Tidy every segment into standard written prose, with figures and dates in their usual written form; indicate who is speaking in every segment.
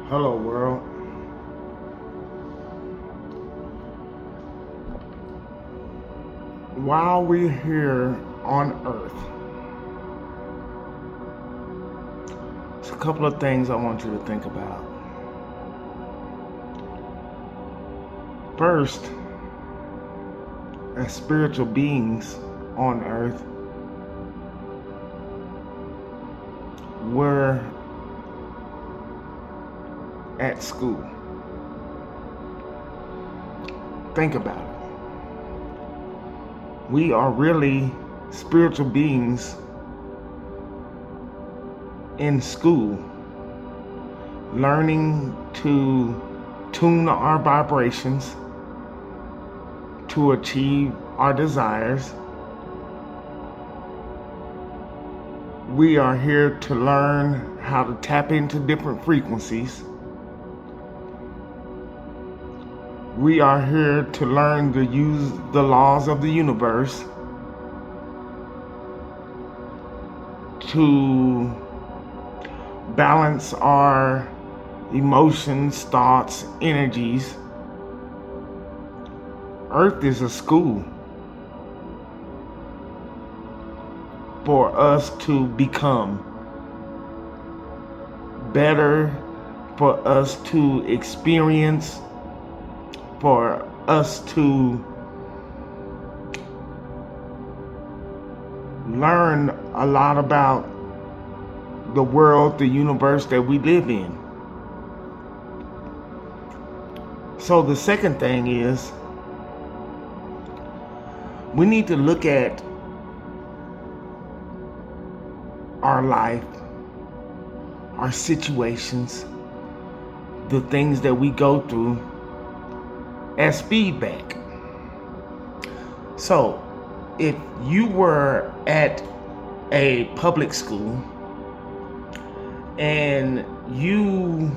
Speaker 1: Hello, world. While we're here on Earth, there's a couple of things I want you to think about. First, as spiritual beings on Earth, we're at school. Think about it. We are really spiritual beings in school, learning to tune our vibrations to achieve our desires. We are here to learn how to tap into different frequencies. We are here to learn to use the laws of the universe to balance our emotions, thoughts, energies. Earth is a school for us to become better, for us to experience, for us to learn a lot about the world, the universe that we live in. So the second thing is, we need to look at our life, our situations, the things that we go through as feedback. So if you were at a public school and you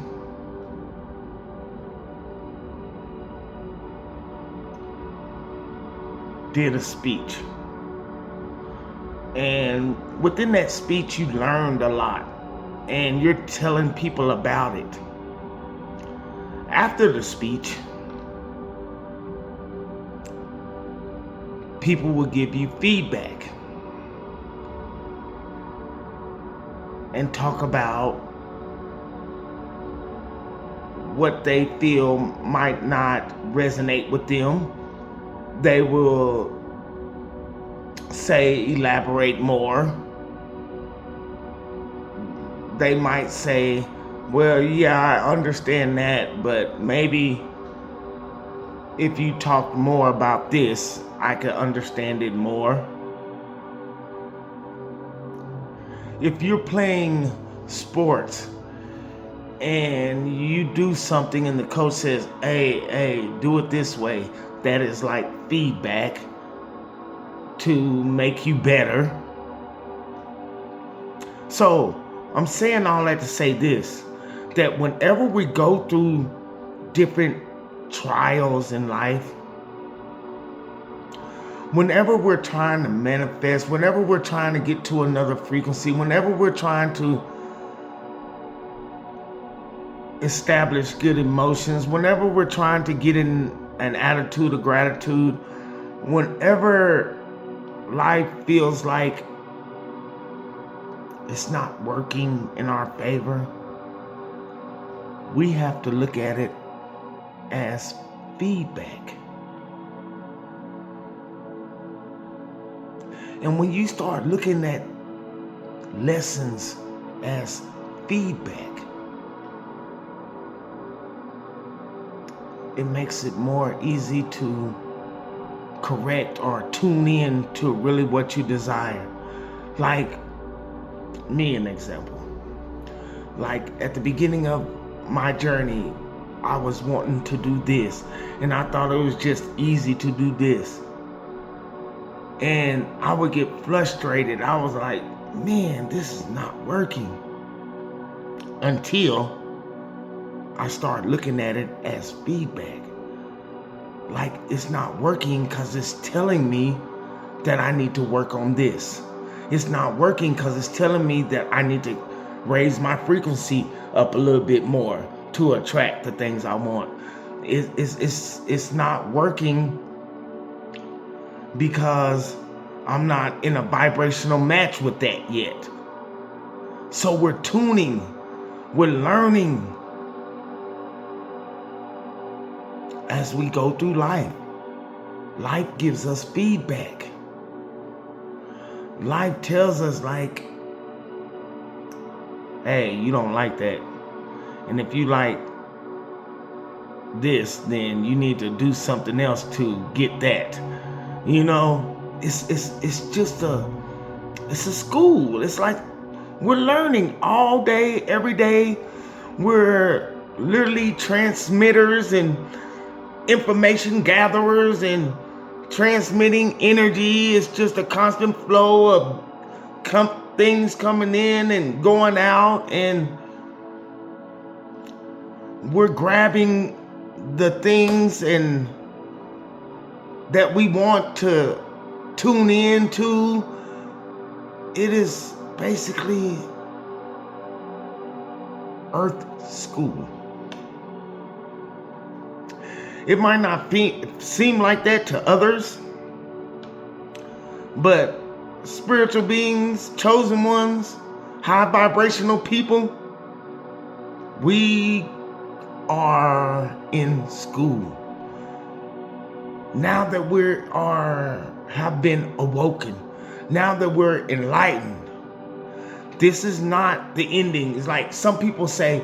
Speaker 1: did a speech, and within that speech you learned a lot and you're telling people about it, after the speech people will give you feedback and talk about what they feel might not resonate with them. They will say, elaborate more. They might say, well, yeah, I understand that, but maybe if you talk more about this, I could understand it more. If you're playing sports and you do something and the coach says, hey, do it this way, that is like feedback to make you better. So I'm saying all that to say this, that whenever we go through different trials in life, whenever we're trying to manifest, whenever we're trying to get to another frequency, whenever we're trying to establish good emotions, whenever we're trying to get in an attitude of gratitude, whenever life feels like it's not working in our favor, we have to look at it as feedback. And when you start looking at lessons as feedback, it makes it more easy to correct or tune in to really what you desire. Like me, an example. Like at the beginning of my journey, I was wanting to do this, and I thought it was just easy to do this. And I would get frustrated. I was like, man, this is not working. Until I started looking at it as feedback. Like it's not working because it's telling me that I need to work on this. It's not working because it's telling me that I need to raise my frequency up a little bit more. to attract the things I want. It's not working because I'm not in a vibrational match with that yet. So we're tuning, we're learning as we go through life. Life gives us feedback. Life tells us like, hey, you don't like that. And if you like this, then you need to do something else to get that. You know, it's just it's a school. It's like we're learning all day, every day. We're literally transmitters and information gatherers and transmitting energy. It's just a constant flow of things coming in and going out, and we're grabbing the things and that we want to tune in to. It is basically Earth School. It might not seem like that to others, but spiritual beings, chosen ones, high vibrational people, we are in school. Now that have been awoken, now that we're enlightened, this is not the ending. It's like some people say,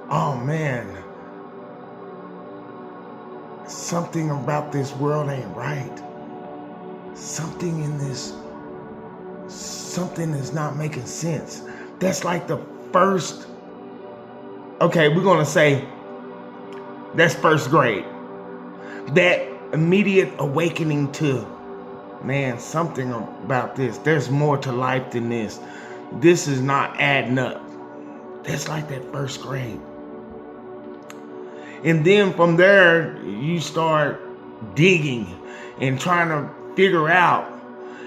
Speaker 1: oh man, something about this world ain't right. Something is not making sense. That's like the first, okay, we're gonna say that's first grade. That immediate awakening to, man, something about this. There's more to life than this. This is not adding up. That's like that first grade. And then from there, you start digging and trying to figure out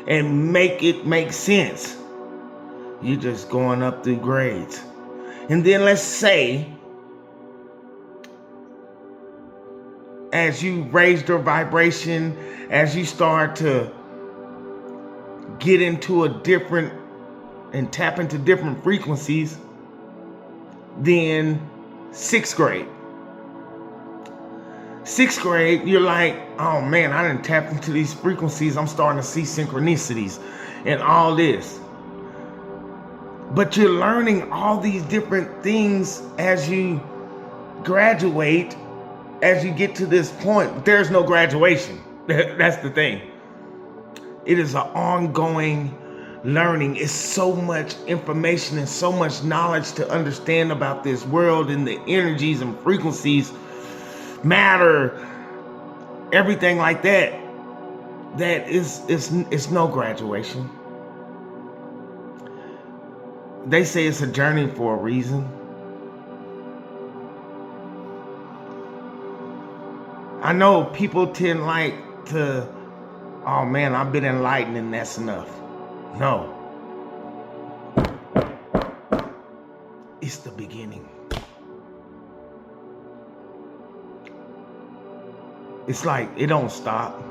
Speaker 1: and make it make sense. You're just going up through grades. And then let's say, as you raise your vibration, as you start to get into a different and tap into different frequencies, then sixth grade. Sixth grade, you're like, oh man, I didn't tap into these frequencies. I'm starting to see synchronicities and all this. But you're learning all these different things as you graduate, as you get to this point. There's no graduation. That's the thing. It is an ongoing learning. It's so much information and so much knowledge to understand about this world and the energies and frequencies, matter, everything like that. That it's no graduation. They say it's a journey for a reason. I know people tend like to, oh man, I've been enlightened and that's enough. No. It's the beginning. It's like it don't stop.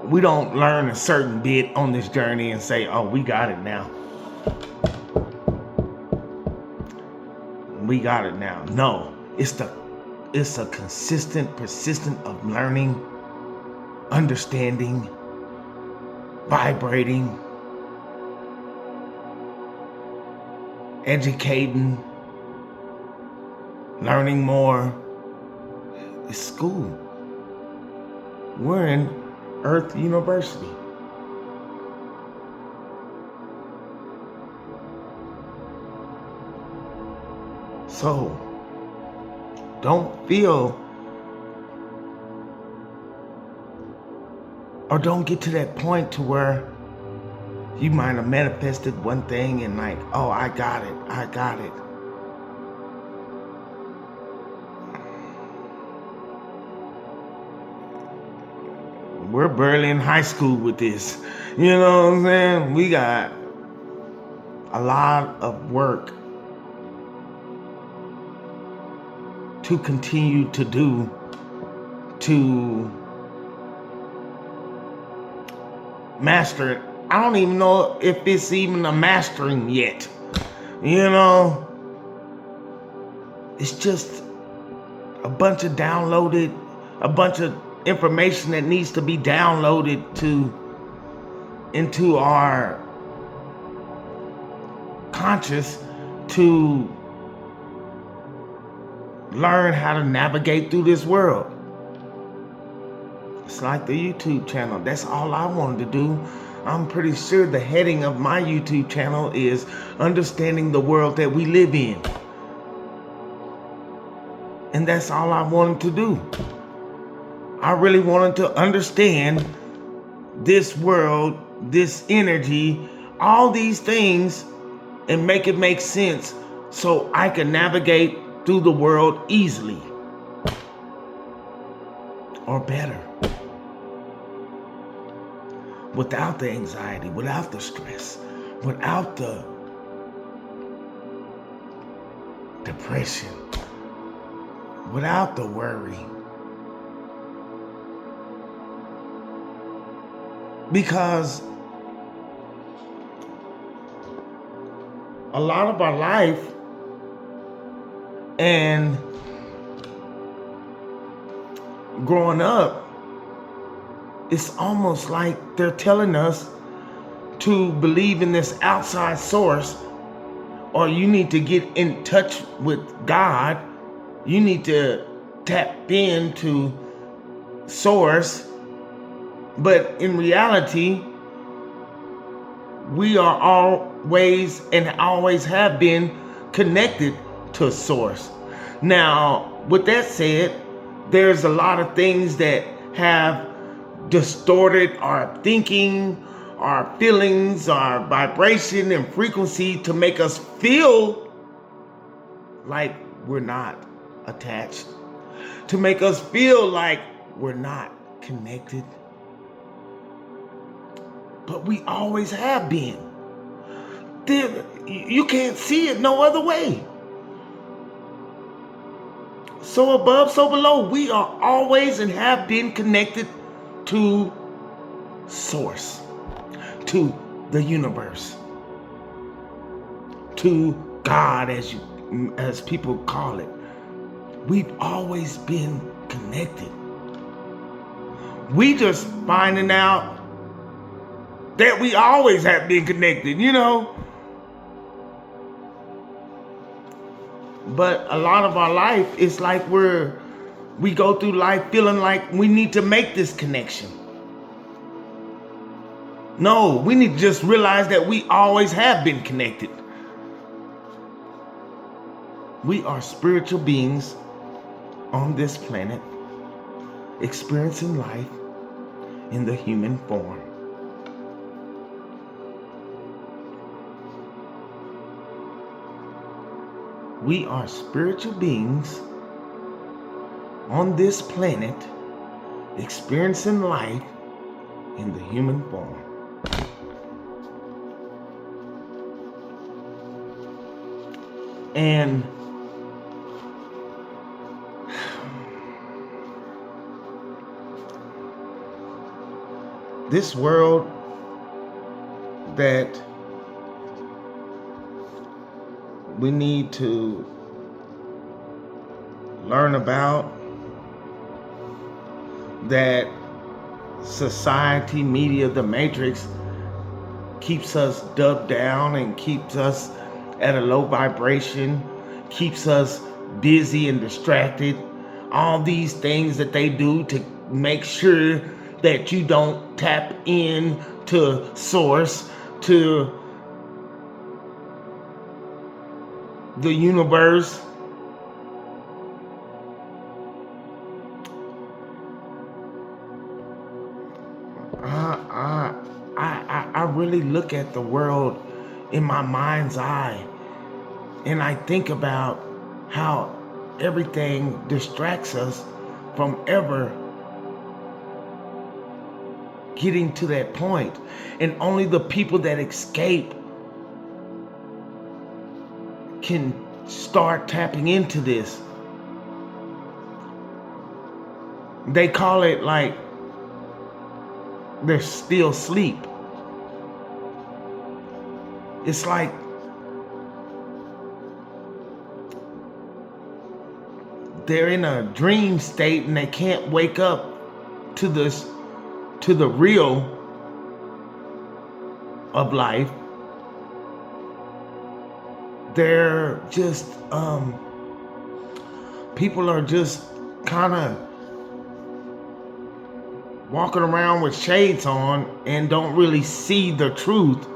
Speaker 1: We don't learn a certain bit on this journey and say, oh, we got it now. We got it now. No, it's a consistent, persistent of learning, understanding, vibrating, educating, learning more. It's school. We're in Earth University. So, don't feel or don't get to that point to where you might have manifested one thing and like, oh, I got it. we're barely in high school with this. You know what I'm saying? We got a lot of work to continue to do to master it. I don't even know if it's even a mastering yet. You know, it's just a bunch of information that needs to be downloaded into our conscious to learn how to navigate through this world. It's like the YouTube channel. That's all I wanted to do. I'm pretty sure the heading of my YouTube channel is Understanding the World That We Live In. And that's all I wanted to do. I really wanted to understand this world, this energy, all these things, and make it make sense so I can navigate through the world easily. Or better. Without the anxiety, without the stress, without the depression, without the worry. Because a lot of our life and growing up, it's almost like they're telling us to believe in this outside source, or you need to get in touch with God. You need to tap into source. But in reality, we are always and always have been connected to source. Now, with that said, there's a lot of things that have distorted our thinking, our feelings, our vibration and frequency to make us feel like we're not attached, to make us feel like we're not connected. But we always have been. You can't see it no other way. So above, so below, we are always and have been connected to source, to the universe, to God, as people call it. We've always been connected. We just finding out that we always have been connected, you know. But a lot of our life, it's like we go through life feeling like we need to make this connection. No, we need to just realize that we always have been connected. We are spiritual beings on this planet, experiencing life in the human form. We are spiritual beings on this planet, experiencing life in the human form. And this world that we need to learn about, that society, media, the matrix keeps us dubbed down and keeps us at a low vibration, keeps us busy and distracted. All these things that they do to make sure that you don't tap in to source, to the universe. I really look at the world in my mind's eye, and I think about how everything distracts us from ever getting to that point. And only the people that escape can start tapping into this. They call it like they're still asleep. It's like they're in a dream state and they can't wake up to the real of life. They're just people are just kind of walking around with shades on and don't really see the truth.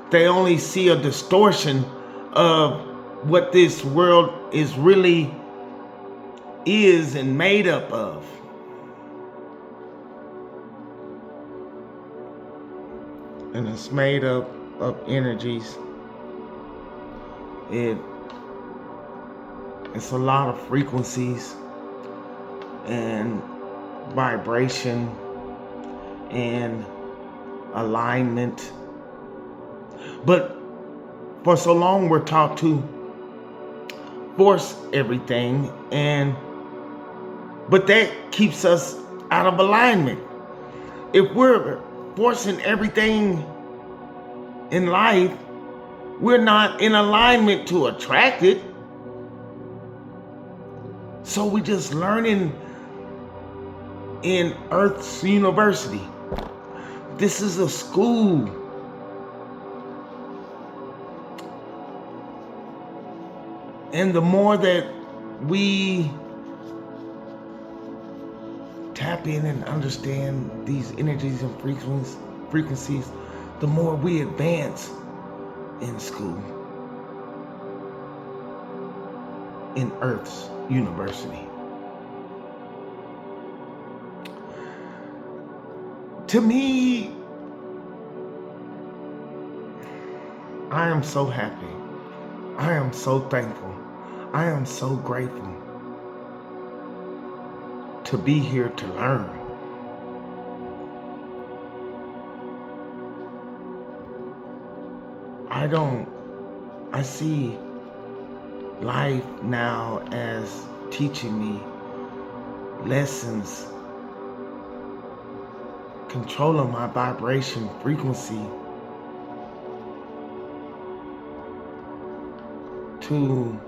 Speaker 1: They only see a distortion of what this world is and made up of. And it's made up of energies. It's a lot of frequencies and vibration and alignment. But for so long we're taught to force everything, but that keeps us out of alignment. If we're forcing everything in life, we're not in alignment to attract it. So we just learning in Earth's University. This is a school. And the more that we tap in and understand these energies and frequencies, the more we advance in school, in Earth's University. To me, I am so happy. I am so thankful. I am so grateful to be here to learn. I see life now as teaching me lessons, controlling my vibration frequency to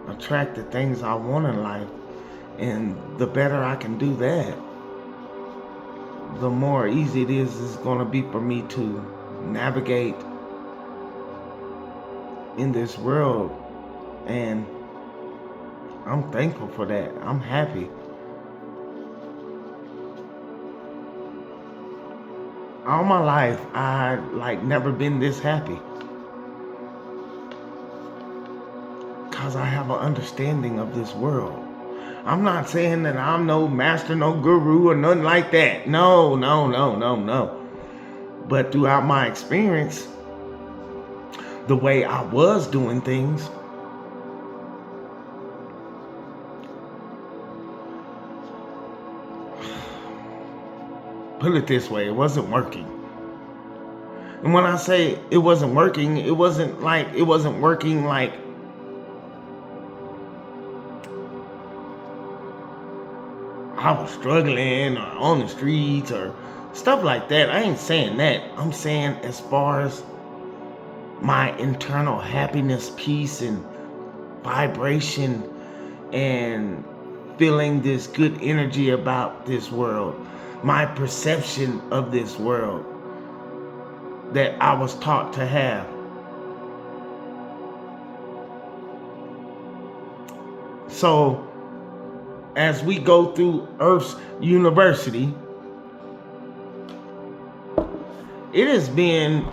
Speaker 1: attract the things I want in life. And the better I can do that, the more easy it's going to be for me to navigate in this world. And I'm thankful for that. I'm happy. All my life, I never been this happy. Because I have an understanding of this world. I'm not saying that I'm no master, no guru, or nothing like that. No. But throughout my experience, the way I was doing things, put it this way, it wasn't working. And when I say it wasn't working, it wasn't working like I was struggling or on the streets or stuff like that. I ain't saying that. I'm saying as far as my internal happiness, peace, and vibration, and feeling this good energy about this world, my perception of this world that I was taught to have. So as we go through Earth's University, it has been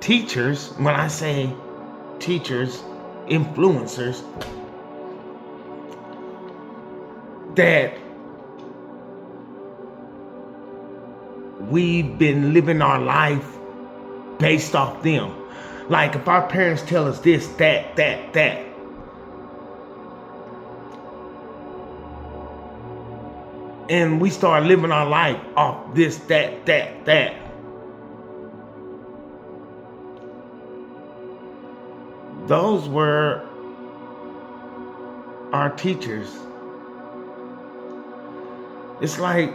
Speaker 1: teachers, when I say teachers, influencers, that we've been living our life based off them. Like if our parents tell us this, that, And we start living our life off this, that. Those were our teachers. It's like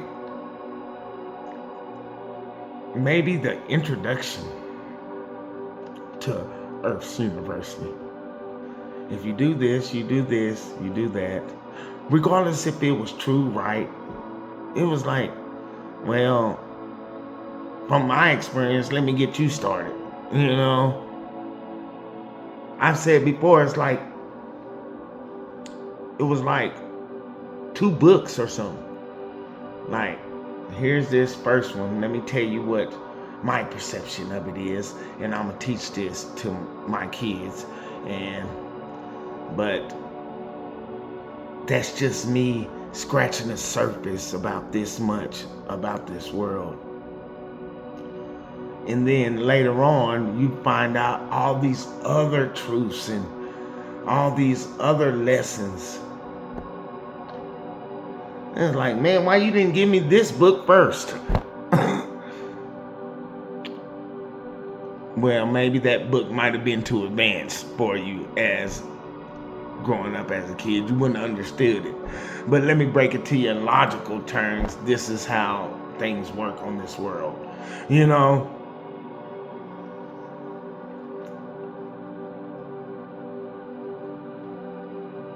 Speaker 1: maybe the introduction to Earth's University. If you do this, you do this, you do that. Regardless if it was true, right? It was like, well, from my experience, let me get you started. You know, I've said before, it was like 2 books or something. Like, here's this first one. Let me tell you what my perception of it is, and I'm gonna teach this to my kids. But that's just me scratching the surface about this much about this world. And then later on, you find out all these other truths and all these other lessons. And it's like, man, why you didn't give me this book first? Well, maybe that book might have been too advanced for you as growing up as a kid. You wouldn't have understood it. But let me break it to you in logical terms. This is how things work on this world. You know?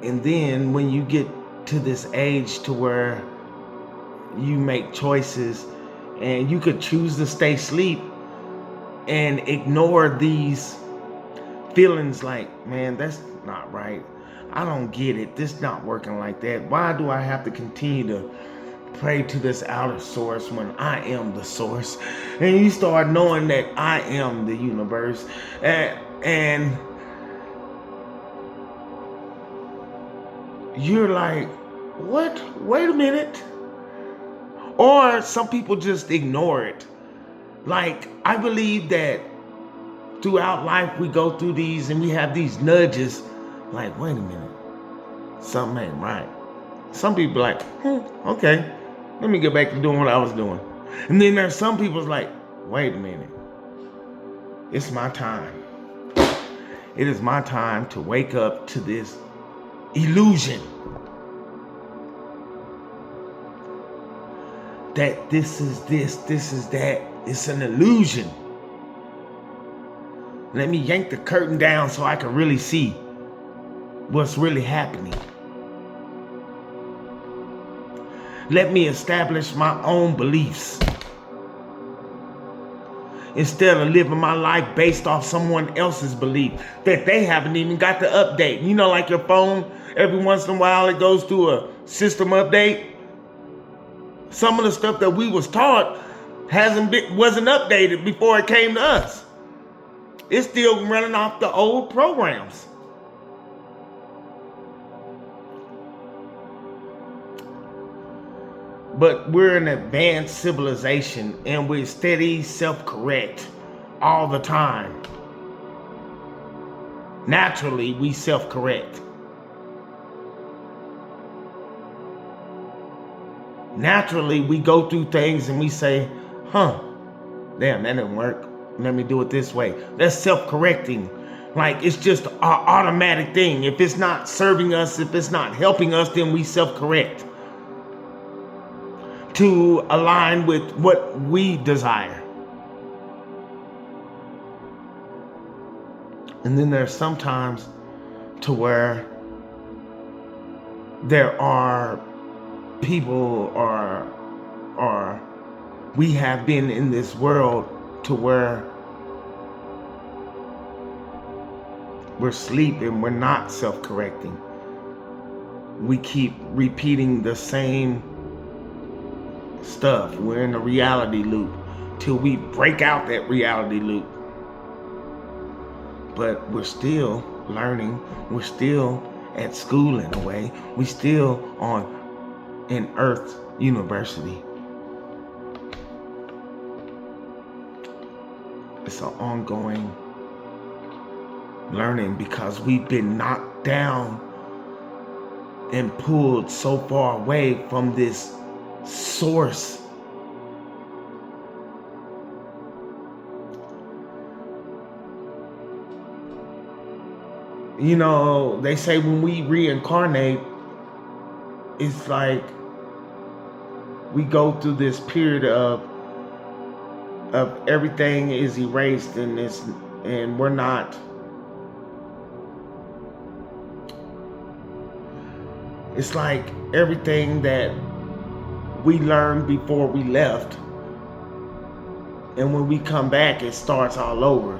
Speaker 1: And then when you get to this age to where you make choices and you could choose to stay asleep and ignore these feelings like, man, that's not right. I don't get it. This not working like that. Why do I have to continue to pray to this outer source when I am the source? And you start knowing that I am the universe. And you're like, what? Wait a minute. Or some people just ignore it. Like, I believe that throughout life we go through these and we have these nudges. Like, wait a minute. Something ain't right. Some people like, okay, let me get back to doing what I was doing. And then there's some people's like, wait a minute. It's my time. It is my time to wake up to this illusion that this is that. It's an illusion. Let me yank the curtain down so I can really see what's really happening. Let me establish my own beliefs instead of living my life based off someone else's belief that they haven't even got to update. You know, like your phone, every once in a while it goes through a system update. Some of the stuff that we was taught wasn't updated before it came to us. It's still running off the old programs. But we're an advanced civilization and we steady self-correct all the time. Naturally, we self-correct. Naturally, we go through things and we say, damn, that didn't work. Let me do it this way. That's self-correcting. Like, it's just an automatic thing. If it's not serving us, if it's not helping us, then we self-correct to align with what we desire. And then there's sometimes to where there are people or we have been in this world to where we're sleeping, we're not self-correcting. We keep repeating the same stuff. We're in a reality loop till we break out that reality loop. But we're still learning. We're still at school in a way. We still in Earth University. It's an ongoing learning because we've been knocked down and pulled so far away from this source. You know, they say when we reincarnate, it's like we go through this period of everything is erased, and we're not. It's like everything that we learned before we left, and when we come back, it starts all over.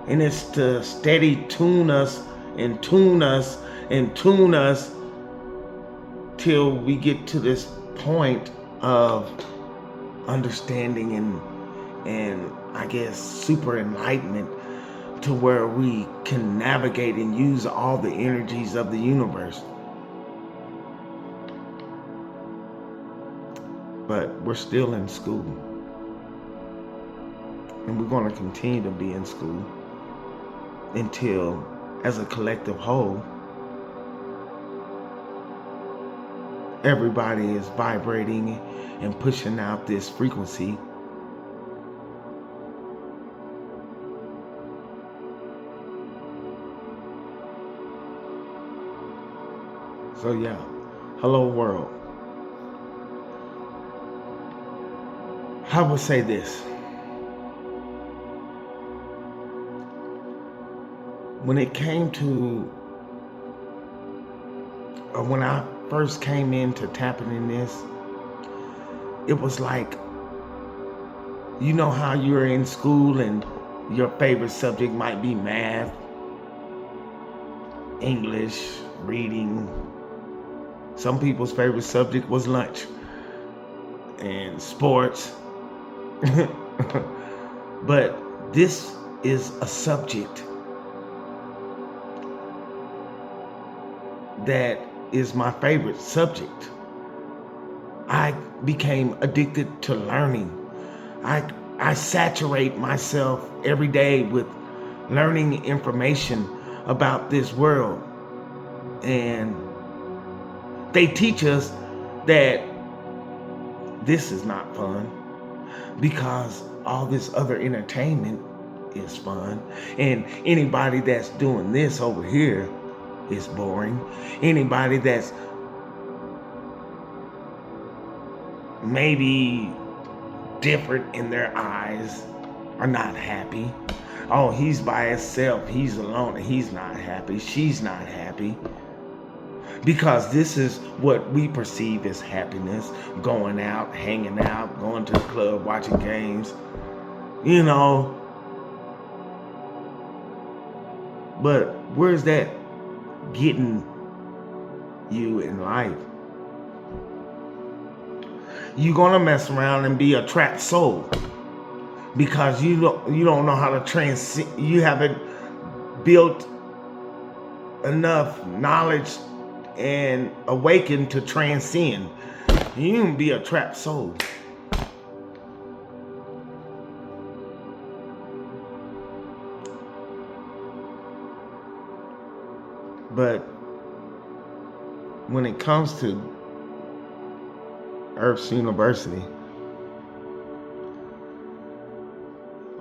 Speaker 1: And it's to steady tune us and tune us and tune us till we get to this point of understanding and I guess super enlightenment, to where we can navigate and use all the energies of the universe. But we're still in school, and we're going to continue to be in school until, as a collective whole, everybody is vibrating and pushing out this frequency. So yeah, hello world. I would say this. When it came to, or when I first came into tapping in this, it was like, you know how you're in school and your favorite subject might be math, English, reading. Some people's favorite subject was lunch and sports. But this is a subject that is my favorite subject. I became addicted to learning. I saturate myself every day with learning information about this world. And they teach us that this is not fun, because all this other entertainment is fun. And anybody that's doing this over here is boring. Anybody that's maybe different in their eyes are not happy. Oh, he's by himself, he's alone, he's not happy, she's not happy. Because this is what we perceive as happiness: going out, hanging out, going to the club, watching games, you know. But where's that getting you in life? You're gonna mess around and be a trapped soul, because you don't know how to transcend. You haven't built enough knowledge and awakened to transcend. You can be a trapped soul. But when it comes to Earth's University,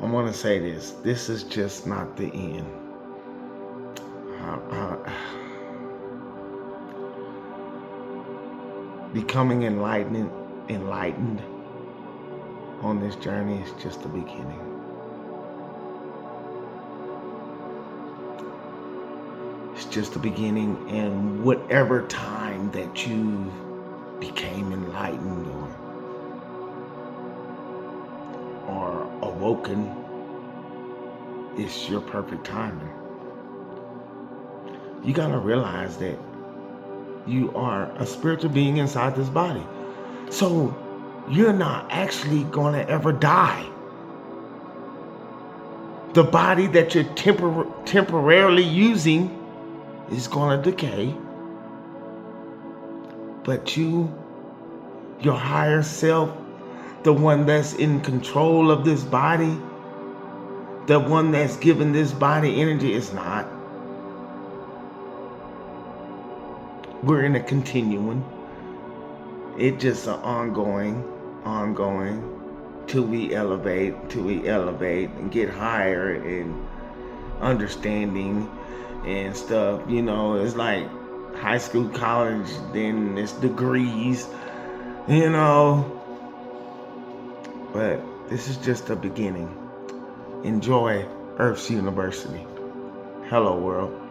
Speaker 1: I want to say this. This is just not the end. Becoming enlightened on this journey is just the beginning. It's just the beginning, and whatever time that you became enlightened or awoken, it's your perfect timing. You gotta realize that you are a spiritual being inside this body. So you're not actually gonna ever die. The body that you're temporarily using is gonna decay. But your higher self, the one that's in control of this body, the one that's giving this body energy, is not. We're in a continuum, It just an ongoing till we elevate and get higher in understanding and stuff. You know, it's like high school, college, then it's degrees, you know. But this is just the beginning. Enjoy Earth's University. Hello, world.